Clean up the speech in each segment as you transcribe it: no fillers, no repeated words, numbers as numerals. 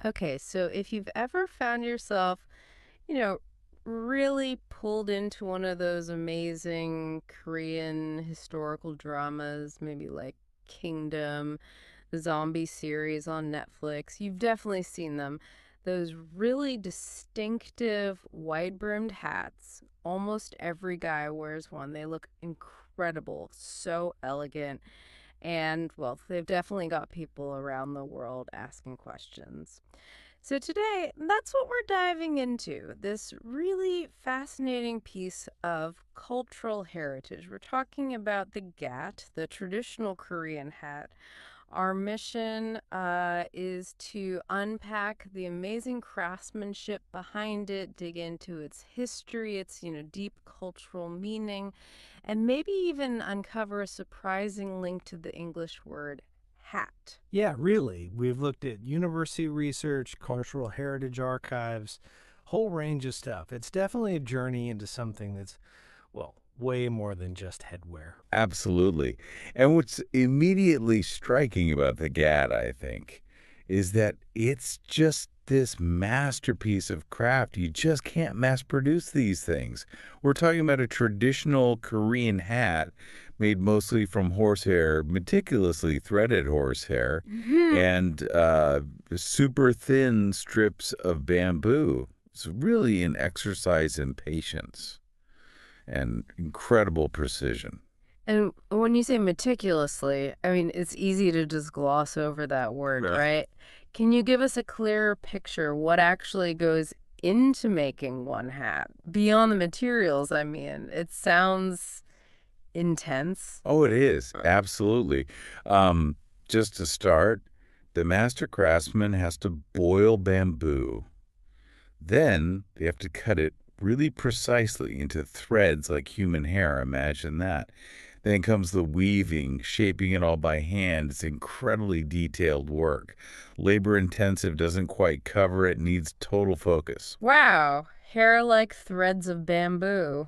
Okay, so if you've ever found yourself, you know, really pulled into one of those amazing Korean historical dramas, maybe like Kingdom, the zombie series on Netflix, you've definitely seen them. Those really distinctive wide-brimmed hats. Almost every guy wears one. They look incredible, so elegant. And, well, they've definitely got people around the world asking questions. So, today, that's what we're diving into this really fascinating piece of cultural heritage. We're talking about the GAT, the traditional Korean hat. Our mission is to unpack the amazing craftsmanship behind it, dig into its history, its deep cultural meaning, and maybe even uncover a surprising link to the English word hat. Yeah, really. We've looked at university research, cultural heritage archives, whole range of stuff. It's definitely a journey into something that's, well, way more than just headwear. Absolutely. And what's immediately striking about the GAT, I think, is that it's just this masterpiece of craft. You just can't mass produce these things. We're talking about a traditional Korean hat made mostly from horsehair, meticulously threaded horsehair, Hmm. and super thin strips of bamboo. It's really an exercise in patience and incredible precision. And when you say meticulously, I mean, it's easy to just gloss over that word, Yeah. right? Can you give us a clearer picture what actually goes into making one hat? Beyond the materials, I mean. It sounds intense. Oh, it is. Absolutely. Um, just to start, the master craftsman has to boil bamboo. Then they have to cut it really precisely into threads like human hair. Imagine that. Then comes the weaving, shaping it all by hand. It's incredibly detailed work. Labor intensive, doesn't quite cover it, needs total focus. Wow, hair like threads of bamboo.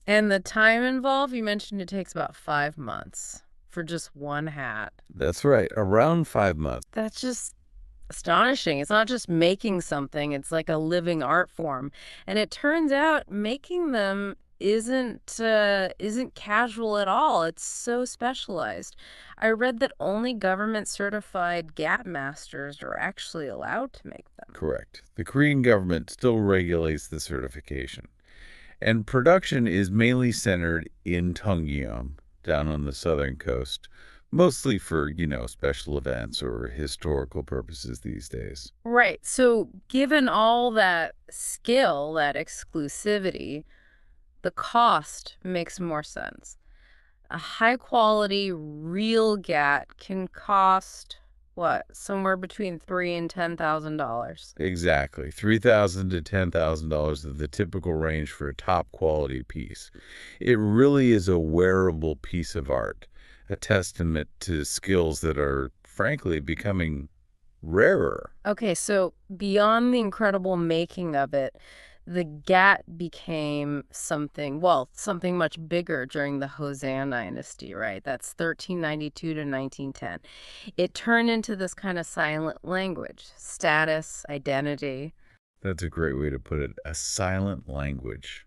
And the time involved, you mentioned it takes about 5 months for just one hat. That's right, around 5 months. That's just astonishing. It's not just making something, it's like a living art form. And it turns out making them isn't casual at all. It's so specialized. I read that only government certified GAT masters are actually allowed to make them. Correct. The Korean government still regulates the certification. And production is mainly centered in Tongyeom, down on the southern coast, mostly for, special events or historical purposes these days. Right. So, given all that skill, that exclusivity, the cost makes more sense. A high quality real GAT can cost what? Somewhere between three and $10,000. Exactly. $3,000 to $10,000 is the typical range for a top quality piece. It really is a wearable piece of art, a testament to skills that are, frankly, becoming rarer. Okay, so beyond the incredible making of it, the GAT became something, well, something much bigger during the Joseon dynasty, right? That's 1392 to 1910. It turned into this kind of silent language, status, identity. That's a great way to put it. A silent language.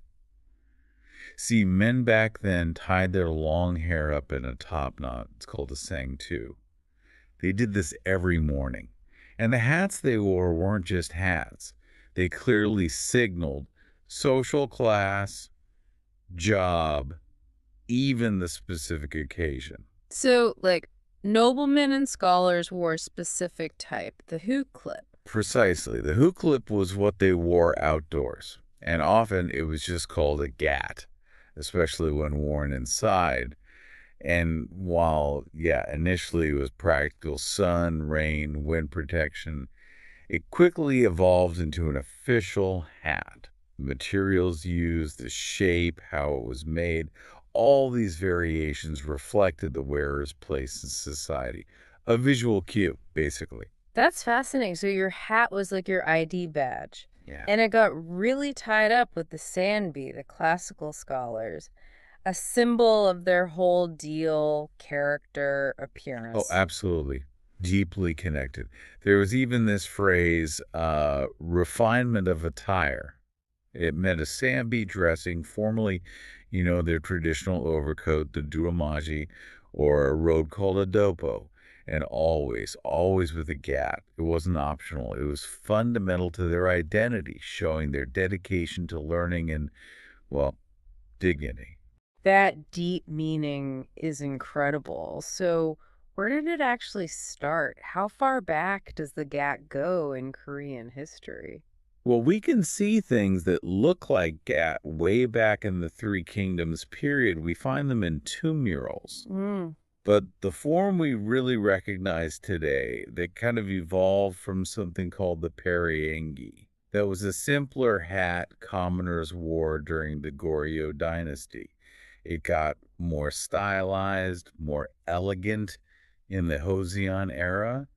See, men back then tied their long hair up in a top knot. It's called a sangtu. They did this every morning. And the hats they wore weren't just hats. They clearly signaled social class, job, even the specific occasion. So, like, noblemen and scholars wore a specific type, the hoop clip. Precisely. The hook clip was what they wore outdoors. And often it was just called a gat, especially when worn inside. And while, yeah, initially it was practical sun, rain, wind protection, it quickly evolved into an official hat. The materials used, the shape, how it was made, all these variations reflected the wearer's place in society. A visual cue, basically. That's fascinating. So your hat was like your ID badge. Yeah. And it got really tied up with the Sanbi, the classical scholars, a symbol of their whole deal, character, Oh, appearance. absolutely. Deeply connected. There was even this phrase, refinement of attire. It meant a Sambi dressing, formerly, their traditional overcoat, the duramaji, or a robe called a dopo. And always, always with a GAT. It wasn't optional. It was fundamental to their identity, showing their dedication to learning and, well, dignity. That deep meaning is incredible. So, where did it actually start? How far back does the GAT go in Korean history? Well, we can see things that look like GAT way back in the Three Kingdoms period. We find them in tomb murals. Mm, But the form we really recognize today, that kind of evolved from something called the periengi. That was a simpler hat commoners wore during the Goryeo dynasty. It got more stylized, more elegant in the Joseon era,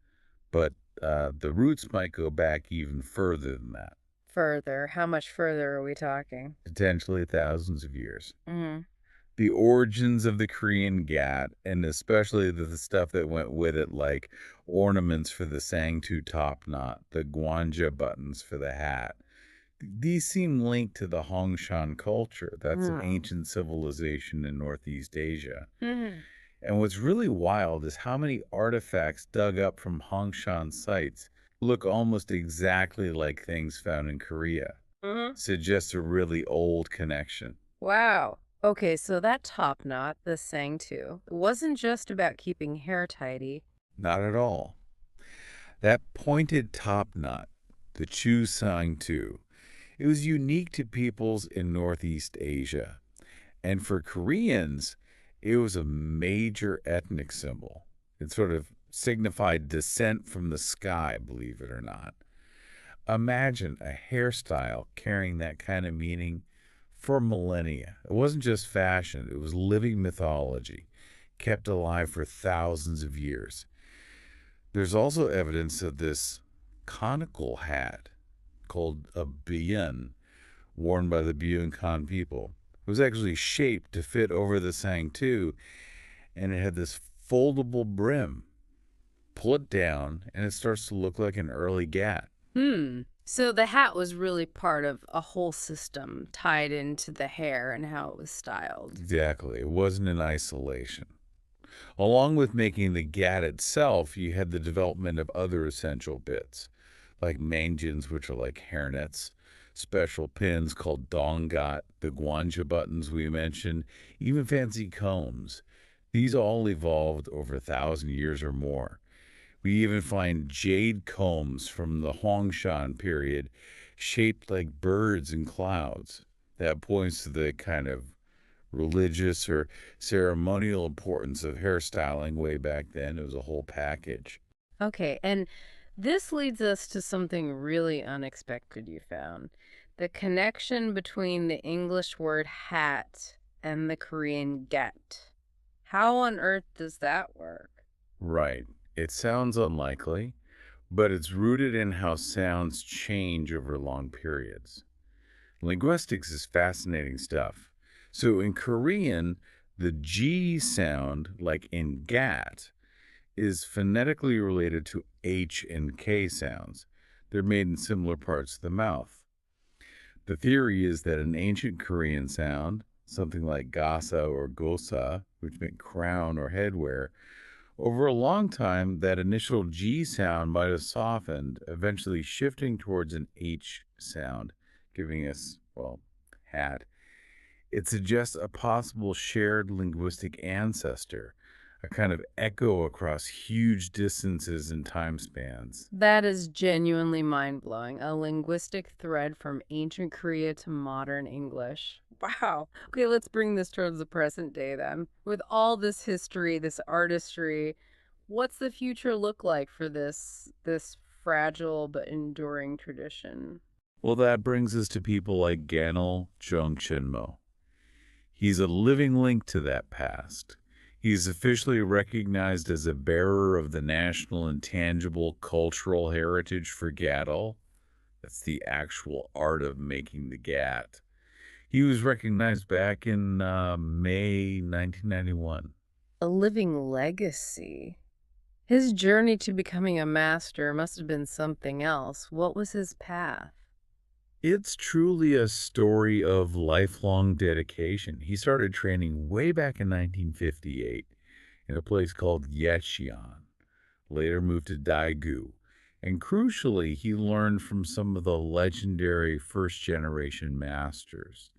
but the roots might go back even further than that, further. How much further are we talking? potentially thousands of years. Mm, The origins of the Korean GAT, and especially the stuff that went with it, like ornaments for the sangtu top knot, the guanja buttons for the hat. These seem linked to the Hongshan culture. That's an mm, ancient civilization in Northeast Asia. mm. And what's really wild is how many artifacts dug up from Hongshan sites look almost exactly like things found in Korea. Mhm. Suggests a really old connection. Wow. Okay, so that top knot, the sangtu, it wasn't just about keeping hair tidy. Not at all. That pointed top knot, the Chusang-tu, it was unique to peoples in Northeast Asia. And for Koreans, it was a major ethnic symbol. It sort of signified descent from the sky, believe it or not. Imagine a hairstyle carrying that kind of meaning for millennia. It wasn't just fashion, it was living mythology, kept alive for thousands of years. There's also evidence of this conical hat called a bian, worn by the Buyukan people. It was actually shaped to fit over the sangtu, and it had this foldable brim. Pull it down, and it starts to look like an early GAT. Hmm. So the hat was really part of a whole system tied into the hair and how it was styled. Exactly. It wasn't in isolation. Along with making the GAT itself, you had the development of other essential bits, like mangjins, which are like hairnets, special pins called dongat, the guanja buttons we mentioned, even fancy combs. These all evolved over 1,000 years or more. We even find jade combs from the Hongshan period shaped like birds and clouds. That points to the kind of religious or ceremonial importance of hairstyling way back then. It was a whole package. Okay, and this leads us to something really unexpected you found. The connection between the English word hat and the Korean get. How on earth does that work? Right. It sounds unlikely, but it's rooted in how sounds change over long periods. Linguistics is fascinating stuff. So in Korean, the G sound, like in GAT, is phonetically related to H and K sounds. They're made in similar parts of the mouth. The theory is that an ancient Korean sound, something like gasa or gosa, which meant crown or headwear, over a long time, that initial G sound might have softened, eventually shifting towards an H sound, giving us, well, hat. It suggests a possible shared linguistic ancestor, a kind of echo across huge distances and time spans. That is genuinely mind-blowing. A linguistic thread from ancient Korea to modern English. Wow. Okay, let's bring this towards the present day then. With all this history, this artistry, what's the future look like for this fragile but enduring tradition? Well, that brings us to people like Ganil Jeongchenmo. He's a living link to that past. He's officially recognized as a bearer of the national intangible cultural heritage for Gadol. That's the actual art of making the GAT. He was recognized back in May 1991. A living legacy. His journey to becoming a master must have been something else. What was his path? It's truly a story of lifelong dedication. He started training way back in 1958 in a place called Yecheon, later moved to Daegu. And crucially, he learned from some of the legendary first generation masters,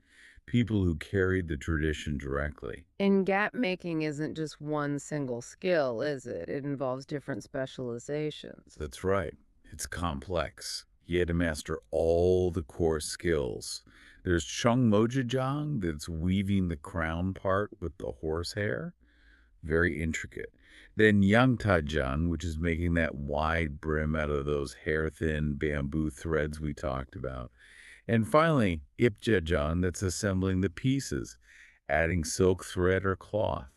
people who carried the tradition directly. And gap making isn't just one single skill, is it? It involves different specializations. That's right. It's complex. He had to master all the core skills. There's Chung Mojajang, that's weaving the crown part with the horsehair. Very intricate. Then Yang Tajang, which is making that wide brim out of those hair-thin bamboo threads we talked about. And finally, Ipjajang, that's assembling the pieces, adding silk thread or cloth.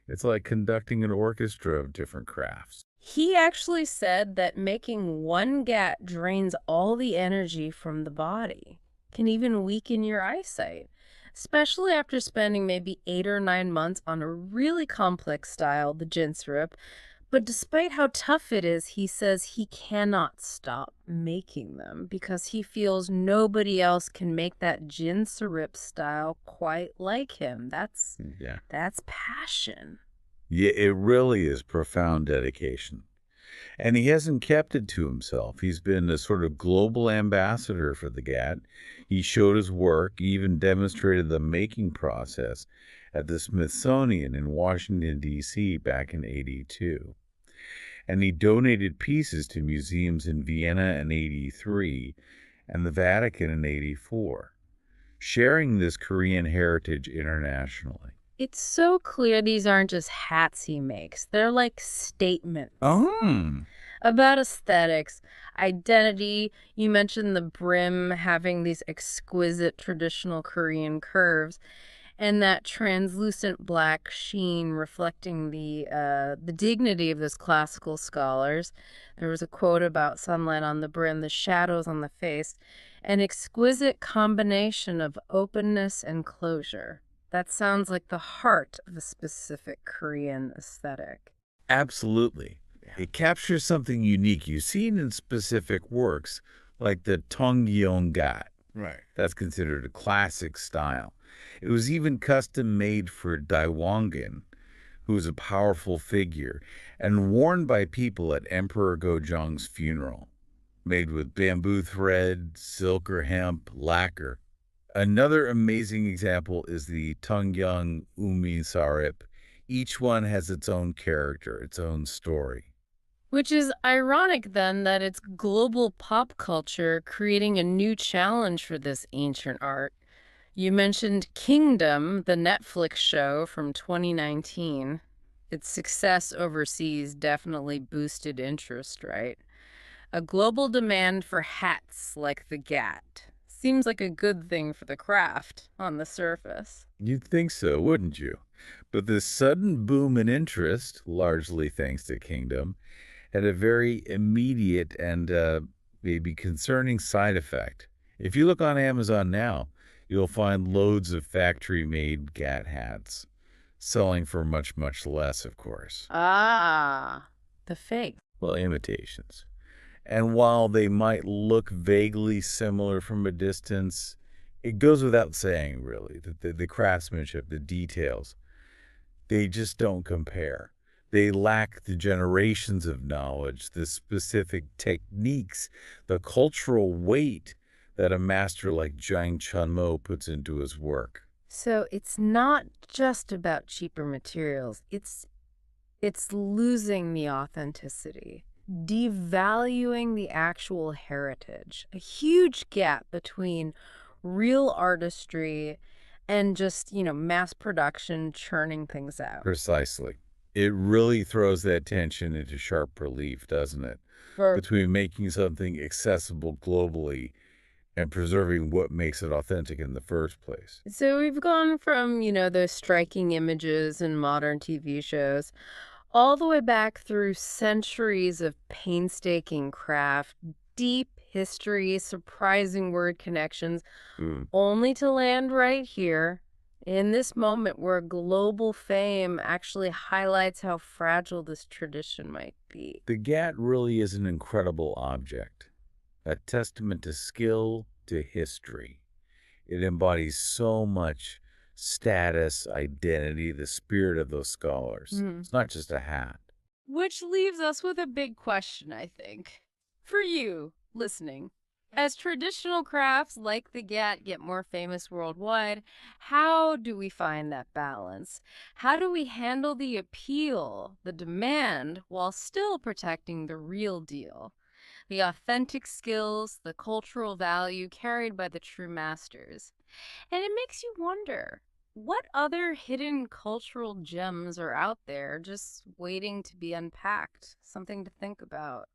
It's like conducting an orchestra of different crafts. He actually said that making one GAT drains all the energy from the body, can even weaken your eyesight, especially after spending maybe 8 or 9 months on a really complex style, the Jinsurip. But despite how tough it is, he says he cannot stop making them because he feels nobody else can make that Jinsurip style quite like him. Yeah. That's passion. Yeah, it really is profound dedication. And he hasn't kept it to himself. He's been a sort of global ambassador for the GAT. He showed his work, even demonstrated the making process at the Smithsonian in Washington, D.C. back in '82. And he donated pieces to museums in Vienna in '83 and the Vatican in '84, sharing this Korean heritage internationally. It's so clear these aren't just hats he makes. They're like statements Oh, about aesthetics, identity. You mentioned the brim having these exquisite traditional Korean curves and that translucent black sheen reflecting the dignity of those classical scholars. There was a quote about sunlight on the brim, the shadows on the face, an exquisite combination of openness and closure. That sounds like the heart of a specific Korean aesthetic. absolutely. It captures something unique you've seen in specific works, like the Gat. Right. That's considered a classic style. It was even custom made for Daewongun, who was a powerful figure, and worn by people at Emperor Gojong's funeral. Made with bamboo thread, silk or hemp, lacquer. Another amazing example is the Tungyang Umi Sarip. Each one has its own character, its own story. Which is ironic then that it's global pop culture creating a new challenge for this ancient art. You mentioned Kingdom, the Netflix show from 2019. Its success overseas definitely boosted interest, right? A global demand for hats like the GAT. Seems like a good thing for the craft on the surface. You'd think so, wouldn't you? But this sudden boom in interest, largely thanks to Kingdom, had a very immediate and maybe concerning side effect. If you look on Amazon now, you'll find loads of factory-made GAT hats, selling for much, much less, of course. Ah, the fake. Well, imitations. And while they might look vaguely similar from a distance, it goes without saying, really, that the craftsmanship, the details, they just don't compare. They lack the generations of knowledge, the specific techniques, the cultural weight that a master like Zhang Chunmo puts into his work. So it's not just about cheaper materials. It's losing the authenticity, devaluing the actual heritage. A huge gap between real artistry and just, mass production churning things out. Precisely. It really throws that tension into sharp relief, doesn't it? For Between making something accessible globally and preserving what makes it authentic in the first place. So we've gone from, those striking images in modern TV shows all the way back through centuries of painstaking craft, deep history, surprising word connections, Mm. only to land right here In this moment where global fame actually highlights how fragile this tradition might be. The GAT really is an incredible object, a testament to skill, to history. It embodies so much status, identity, the spirit of those scholars. Hmm. It's not just a hat. Which leaves us with a big question, I think. For you, listening. As traditional crafts like the GAT get more famous worldwide, how do we find that balance? How do we handle the appeal, the demand, while still protecting the real deal? The authentic skills, the cultural value carried by the true masters. And it makes you wonder, what other hidden cultural gems are out there just waiting to be unpacked? Something to think about.